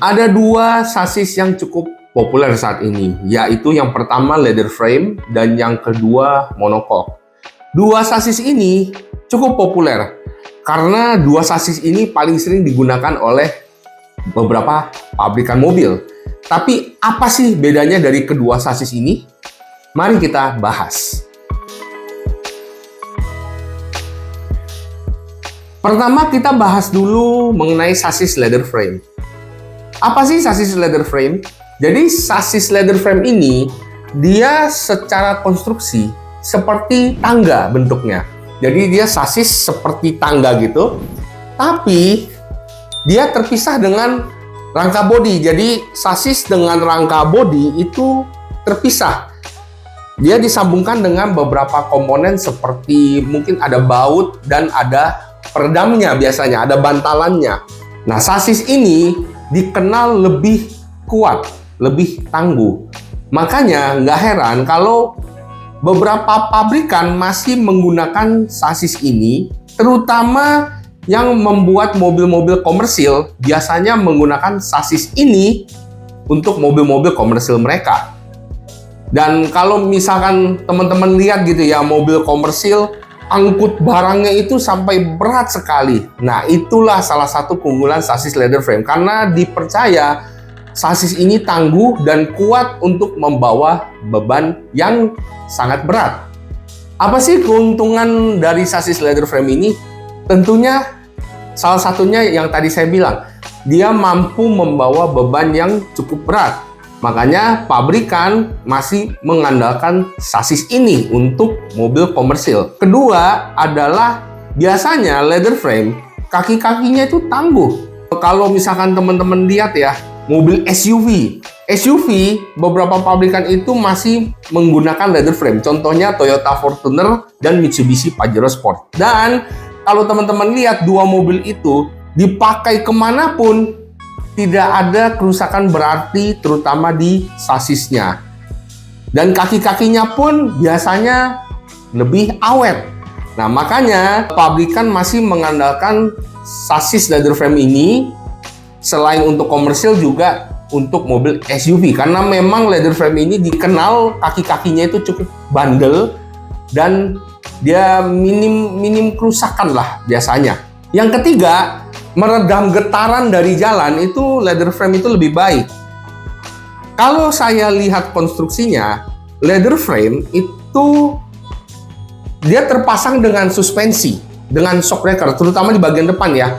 Ada dua sasis yang cukup populer saat ini, yaitu yang pertama leather frame dan yang kedua monocoque. Dua sasis ini cukup populer karena dua sasis ini paling sering digunakan oleh beberapa pabrikan mobil. Tapi apa sih bedanya dari kedua sasis ini? Mari kita bahas. Pertama kita bahas dulu mengenai sasis leather frame. Apa sih sasis leather frame? Jadi sasis leather frame ini dia secara konstruksi seperti tangga bentuknya. Jadi dia sasis seperti tangga gitu, tapi dia terpisah dengan rangka bodi. Jadi sasis dengan rangka bodi itu terpisah. Dia disambungkan dengan beberapa komponen seperti mungkin ada baut dan ada peredamnya biasanya, ada bantalannya. Nah, sasis ini dikenal lebih kuat, lebih tangguh. Makanya nggak heran kalau beberapa pabrikan masih menggunakan sasis ini, terutama yang membuat mobil-mobil komersil biasanya menggunakan sasis ini untuk mobil-mobil komersil mereka. Dan kalau misalkan teman-teman lihat gitu ya, mobil komersil angkut barangnya itu sampai berat sekali. Nah, itulah salah satu keunggulan sasis leather frame karena dipercaya sasis ini tangguh dan kuat untuk membawa beban yang sangat berat. Apa sih keuntungan dari sasis leather frame ini? Tentunya salah satunya yang tadi saya bilang, dia mampu membawa beban yang cukup berat. Makanya pabrikan masih mengandalkan sasis ini untuk mobil komersil. Kedua adalah biasanya leather frame, kaki-kakinya itu tangguh. Kalau misalkan teman-teman lihat ya, mobil SUV beberapa pabrikan itu masih menggunakan leather frame. Contohnya Toyota Fortuner dan Mitsubishi Pajero Sport. Dan kalau teman-teman lihat dua mobil itu dipakai kemanapun, tidak ada kerusakan berarti terutama di sasisnya. Dan kaki-kakinya pun biasanya lebih awet. Nah, makanya pabrikan masih mengandalkan sasis leather frame ini selain untuk komersil juga untuk mobil SUV. Karena memang leather frame ini dikenal kaki-kakinya itu cukup bandel dan dia minim kerusakan lah biasanya. Yang ketiga, meredam getaran dari jalan itu leather frame itu lebih baik. Kalau saya lihat konstruksinya, leather frame itu dia terpasang dengan suspensi, dengan shock breaker, terutama di bagian depan ya.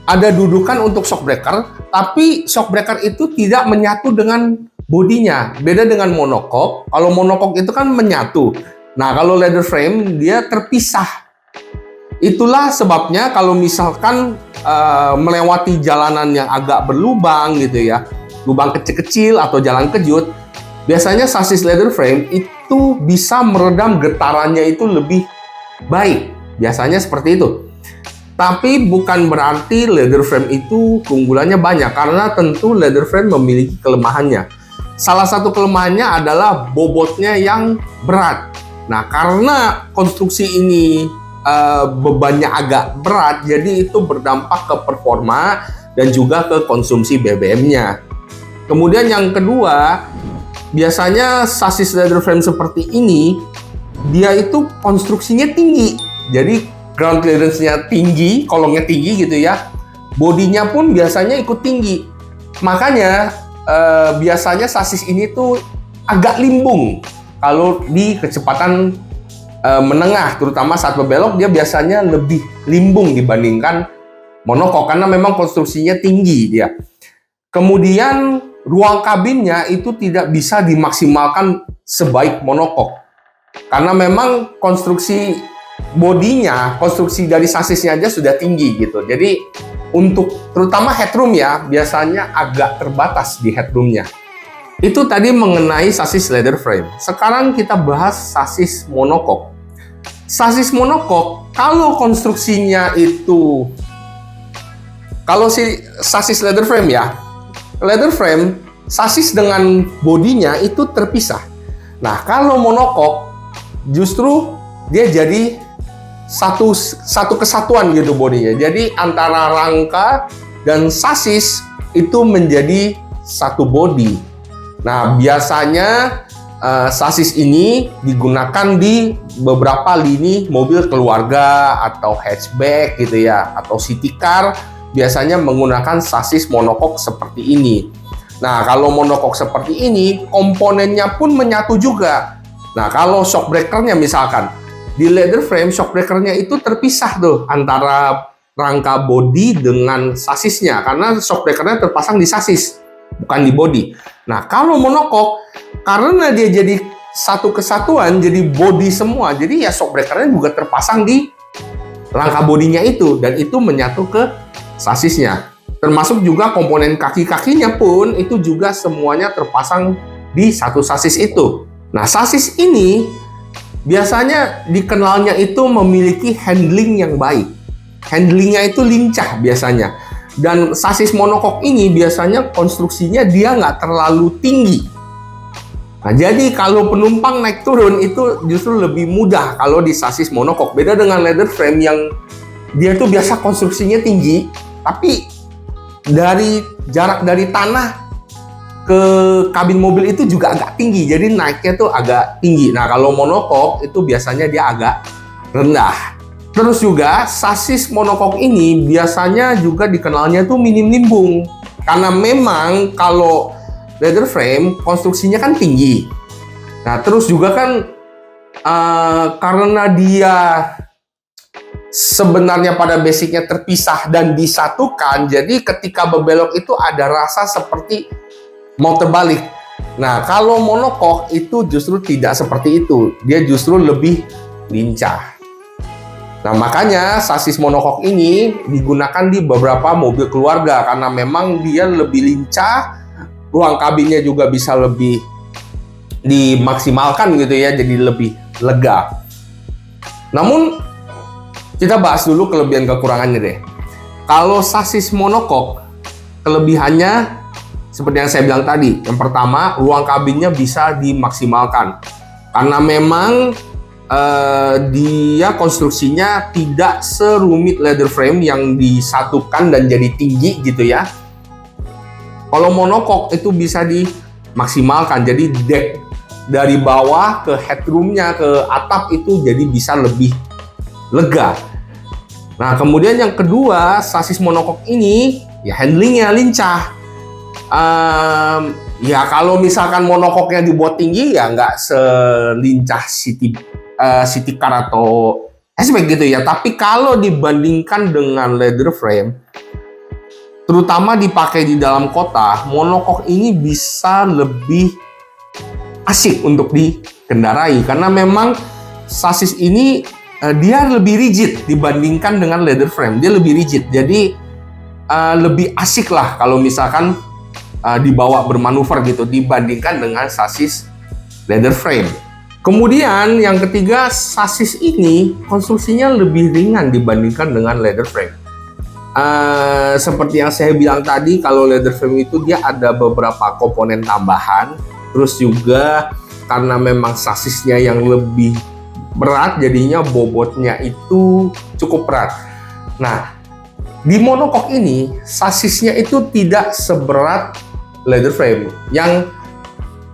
Ada dudukan untuk shock breaker, tapi shock breaker itu tidak menyatu dengan bodinya. Beda dengan monocoque. Kalau monocoque itu kan menyatu. Nah, kalau leather frame dia terpisah. Itulah sebabnya kalau misalkan melewati jalanan yang agak berlubang gitu ya, lubang kecil-kecil atau jalan kejut, biasanya sasis leather frame itu bisa meredam getarannya itu lebih baik. Biasanya seperti itu. Tapi bukan berarti leather frame itu keunggulannya banyak, karena tentu leather frame memiliki kelemahannya. Salah satu kelemahannya adalah bobotnya yang berat. Nah, karena konstruksi ini bebannya agak berat, jadi itu berdampak ke performa dan juga ke konsumsi BBM-nya. Kemudian yang kedua, biasanya sasis leather frame seperti ini, dia itu konstruksinya tinggi. Jadi ground clearance-nya tinggi, kolongnya tinggi gitu ya. Bodinya pun biasanya ikut tinggi. Makanya biasanya sasis ini tuh agak limbung kalau di kecepatan menengah, terutama saat berbelok dia biasanya lebih limbung dibandingkan monocoque karena memang konstruksinya tinggi dia. Kemudian ruang kabinnya itu tidak bisa dimaksimalkan sebaik monocoque karena memang konstruksi bodinya, konstruksi dari sasisnya aja sudah tinggi gitu. Jadi untuk terutama headroom ya biasanya agak terbatas di headroomnya. Itu tadi mengenai sasis leather frame. Sekarang kita bahas sasis monocoque. Sasis monocoque, kalau konstruksinya itu, kalau si sasis leather frame ya, leather frame, sasis dengan bodinya itu terpisah. Nah, kalau monocoque, justru dia jadi satu kesatuan gitu bodinya. Jadi antara rangka dan sasis itu menjadi satu bodi. Nah, biasanya sasis ini digunakan di beberapa lini mobil keluarga atau hatchback gitu ya, atau city car biasanya menggunakan sasis monokok seperti ini. Nah, kalau monokok seperti ini, komponennya pun menyatu juga. Nah, kalau shock breakernya misalkan, di leather frame shock breakernya itu terpisah tuh antara rangka bodi dengan sasisnya, karena shock breakernya terpasang di sasis, bukan di bodi. Nah, kalau monokok, karena dia jadi satu kesatuan, jadi body semua, jadi ya shock breakernya juga terpasang di rangka bodinya itu, dan itu menyatu ke sasisnya. Termasuk juga komponen kaki-kakinya pun itu juga semuanya terpasang di satu sasis itu. Nah, sasis ini biasanya dikenalnya itu memiliki handling yang baik. Handlingnya itu lincah biasanya. Dan sasis monokok ini biasanya konstruksinya dia nggak terlalu tinggi. Nah, jadi kalau penumpang naik turun itu justru lebih mudah kalau di sasis monokok. Beda dengan leather frame yang dia tuh biasa konstruksinya tinggi, tapi dari jarak dari tanah ke kabin mobil itu juga agak tinggi. Jadi naiknya tuh agak tinggi. Nah, kalau monokok itu biasanya dia agak rendah. Terus juga sasis monokok ini biasanya juga dikenalnya tuh minim nimbung. Karena memang kalau leather frame konstruksinya kan tinggi. Nah, terus juga kan karena dia sebenarnya pada basicnya terpisah dan disatukan, jadi ketika berbelok itu ada rasa seperti mau terbalik. Nah, kalau monokok itu justru tidak seperti itu. Dia justru lebih lincah. Nah, makanya sasis monokok ini digunakan di beberapa mobil keluarga karena memang dia lebih lincah, ruang kabinnya juga bisa lebih dimaksimalkan gitu ya, jadi lebih lega. Namun kita bahas dulu kelebihan kekurangannya deh. Kalau sasis monokok, kelebihannya seperti yang saya bilang tadi. Yang pertama, ruang kabinnya bisa dimaksimalkan karena memang dia konstruksinya tidak serumit leather frame yang disatukan dan jadi tinggi gitu ya. Kalau monokok itu bisa dimaksimalkan, jadi deck dari bawah ke headroomnya ke atap itu jadi bisa lebih lega. Nah, kemudian yang kedua, sasis monokok ini ya handlingnya lincah. Ya kalau misalkan monokoknya dibuat tinggi ya nggak selincah city car atau hatchback gitu ya. Tapi kalau dibandingkan dengan leather frame, terutama dipakai di dalam kota, monokok ini bisa lebih asik untuk dikendarai karena memang sasis ini dia lebih rigid dibandingkan dengan leather frame. Dia lebih rigid, jadi lebih asik lah kalau misalkan dibawa bermanuver gitu dibandingkan dengan sasis leather frame. Kemudian yang ketiga, sasis ini konstruksinya lebih ringan dibandingkan dengan leather frame. Seperti yang saya bilang tadi, kalau leather frame itu dia ada beberapa komponen tambahan. Terus juga karena memang sasisnya yang lebih berat, jadinya bobotnya itu cukup berat. Nah, di monokok ini sasisnya itu tidak seberat leather frame, yang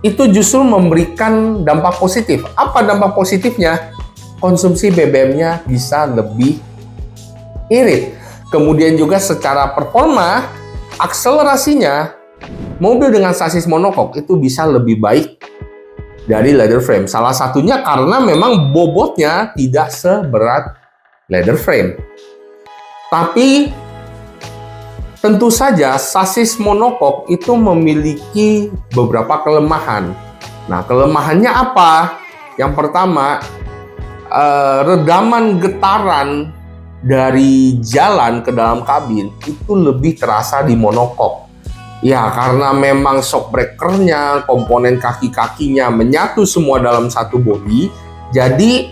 itu justru memberikan dampak positif. Apa dampak positifnya? Konsumsi BBM-nya bisa lebih irit. Kemudian juga secara performa, akselerasinya mobil dengan sasis monokok itu bisa lebih baik dari leather frame. Salah satunya karena memang bobotnya tidak seberat leather frame. Tapi tentu saja sasis monokok itu memiliki beberapa kelemahan. Nah, kelemahannya apa? Yang pertama, redaman getaran dari jalan ke dalam kabin itu lebih terasa di monokok. Ya, karena memang shock breakernya, komponen kaki-kakinya menyatu semua dalam satu bodi. Jadi,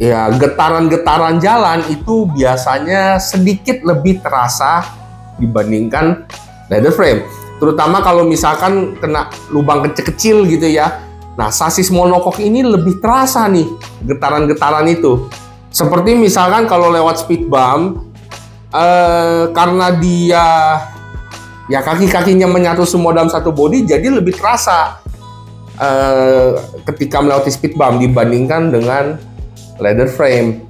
ya getaran-getaran jalan itu biasanya sedikit lebih terasa dibandingkan leather frame. Terutama kalau misalkan kena lubang kecil-kecil gitu ya. Nah, sasis monokok ini lebih terasa nih getaran-getaran itu. Seperti misalkan kalau lewat speed bump, karena dia ya kaki-kakinya menyatu semua dalam satu bodi, jadi lebih terasa ketika melewati speed bump dibandingkan dengan leather frame.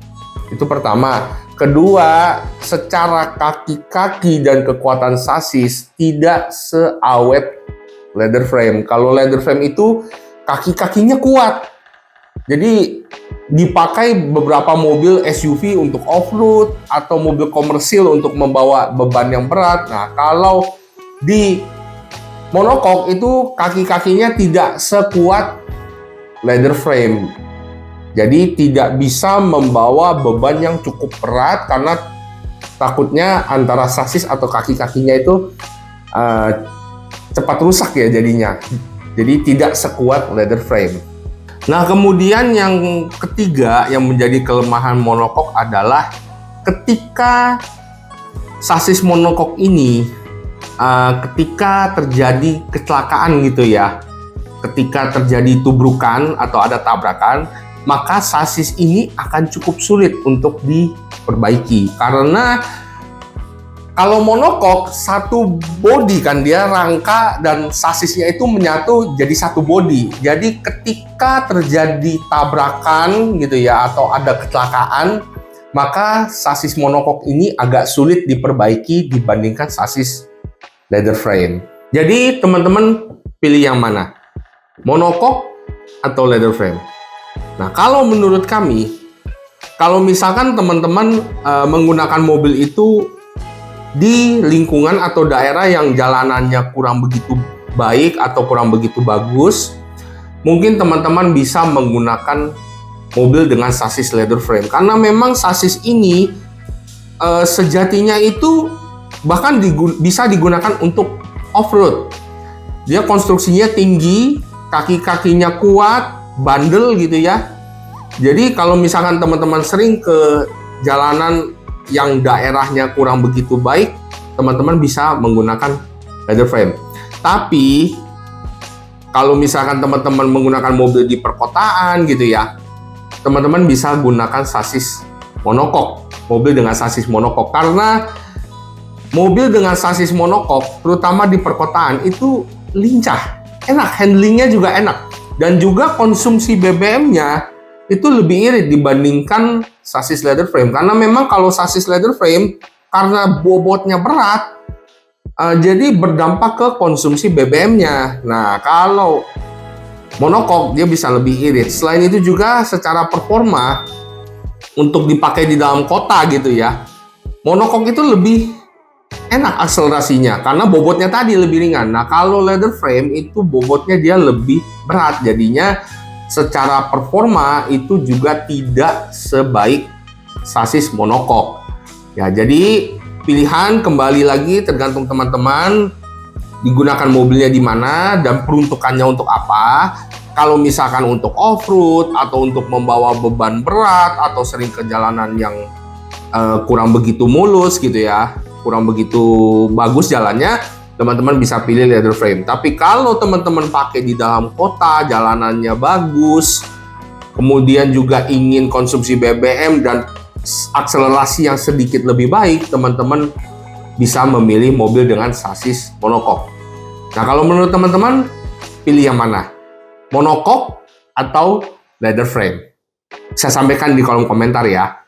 Itu pertama. Kedua, secara kaki-kaki dan kekuatan sasis tidak seawet leather frame. Kalau leather frame itu kaki-kakinya kuat. Jadi dipakai beberapa mobil SUV untuk off-road atau mobil komersil untuk membawa beban yang berat. Nah, kalau di monocoque itu kaki-kakinya tidak sekuat leather frame. Jadi tidak bisa membawa beban yang cukup berat karena takutnya antara sasis atau kaki-kakinya itu cepat rusak ya jadinya. Jadi tidak sekuat leather frame. Nah, kemudian yang ketiga yang menjadi kelemahan monocoque adalah ketika sasis monocoque ini ketika terjadi kecelakaan gitu ya, ketika terjadi tubrukan atau ada tabrakan, maka sasis ini akan cukup sulit untuk diperbaiki. Karena kalau monocoque satu bodi kan, dia rangka dan sasisnya itu menyatu jadi satu bodi. Jadi ketika terjadi tabrakan gitu ya atau ada kecelakaan, maka sasis monocoque ini agak sulit diperbaiki dibandingkan sasis leather frame. Jadi teman-teman pilih yang mana? Monocoque atau leather frame? Nah, kalau menurut kami, kalau misalkan teman-teman menggunakan mobil itu di lingkungan atau daerah yang jalanannya kurang begitu baik atau kurang begitu bagus, mungkin teman-teman bisa menggunakan mobil dengan sasis leather frame. Karena memang sasis ini sejatinya itu bahkan bisa digunakan untuk off-road. Dia konstruksinya tinggi, kaki-kakinya kuat, bandel gitu ya. Jadi kalau misalkan teman-teman sering ke jalanan yang daerahnya kurang begitu baik, teman-teman bisa menggunakan leather frame. Tapi kalau misalkan teman-teman menggunakan mobil di perkotaan gitu ya, teman-teman bisa gunakan sasis monocoque, mobil dengan sasis monocoque. Karena mobil dengan sasis monocoque, terutama di perkotaan, itu lincah, enak, handlingnya juga enak. Dan juga konsumsi BBM-nya itu lebih irit dibandingkan sasis leather frame. Karena memang kalau sasis leather frame, karena bobotnya berat, jadi berdampak ke konsumsi BBM-nya. Nah, kalau monocoque dia bisa lebih irit. Selain itu juga secara performa, untuk dipakai di dalam kota gitu ya, monocoque itu lebih enak akselerasinya karena bobotnya tadi lebih ringan. Nah, kalau leather frame itu bobotnya dia lebih berat, jadinya secara performa itu juga tidak sebaik sasis monocoque. Ya, jadi pilihan kembali lagi tergantung teman-teman digunakan mobilnya di mana dan peruntukannya untuk apa. Kalau misalkan untuk off-road atau untuk membawa beban berat atau sering ke jalanan yang kurang begitu mulus gitu ya, kurang begitu bagus jalannya, teman-teman bisa pilih leather frame. Tapi kalau teman-teman pakai di dalam kota, jalanannya bagus, kemudian juga ingin konsumsi BBM dan akselerasi yang sedikit lebih baik, teman-teman bisa memilih mobil dengan sasis monocoque. Nah, kalau menurut teman-teman, pilih yang mana? Monocoque atau leather frame? Saya sampaikan di kolom komentar ya.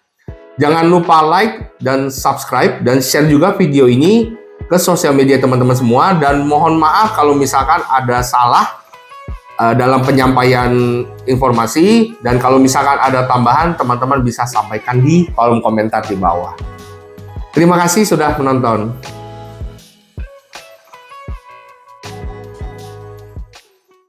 Jangan lupa like dan subscribe dan share juga video ini ke sosial media teman-teman semua. Dan mohon maaf kalau misalkan ada salah dalam penyampaian informasi. Dan kalau misalkan ada tambahan, teman-teman bisa sampaikan di kolom komentar di bawah. Terima kasih sudah menonton.